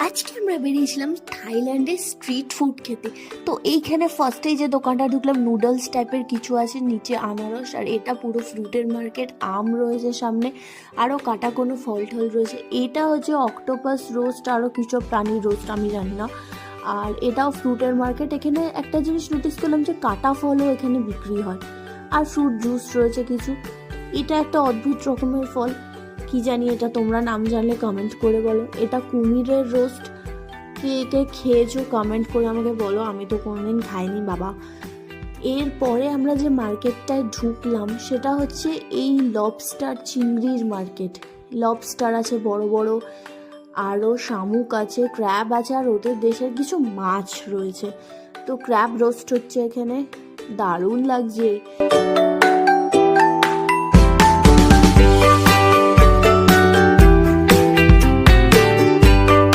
আজকে আমরা বেরিয়েছিলাম থাইল্যান্ডের স্ট্রিট ফুড খেতে। তো এইখানে ফার্স্টেই যে দোকানটা ঢুকলাম, নুডলস টাইপের কিছু আছে, নিচে আনারস, আর এটা পুরো ফ্রুটের মার্কেট। আম রয়েছে সামনে, আরও কাটা কোনো ফল টল রয়েছে। এটা হচ্ছে অক্টোপাস রোস্ট, আরও কিছু প্রাণীর রোস্ট, আমি জানি না। আর এটাও ফ্রুটের মার্কেট। এখানে একটা জিনিস নোটিস করলাম যে কাটা ফলও এখানে বিক্রি হয়, আর ফ্রুট জুস রয়েছে কিছু। এটা একটা অদ্ভুত রকমের ফল, কি জানি এটা, তোমরা নাম জানলে কমেন্ট করে বলো। এটা কুমিরের রোস্ট। কে কে খেয়েছো কমেন্ট করে আমাকে বলো, আমি তো কোনোদিন খাইনি বাবা। এরপরে আমরা যে মার্কেটটায় ঢুকলাম সেটা হচ্ছে এই লবস্টার চিংড়ির মার্কেট। লবস্টার আছে বড় বড়, আরও শামুক আছে, ক্র্যাব আছে, আর ওদের দেশের কিছু মাছ রয়েছে। তো ক্র্যাব রোস্ট হচ্ছে এখানে, দারুণ লাগছে।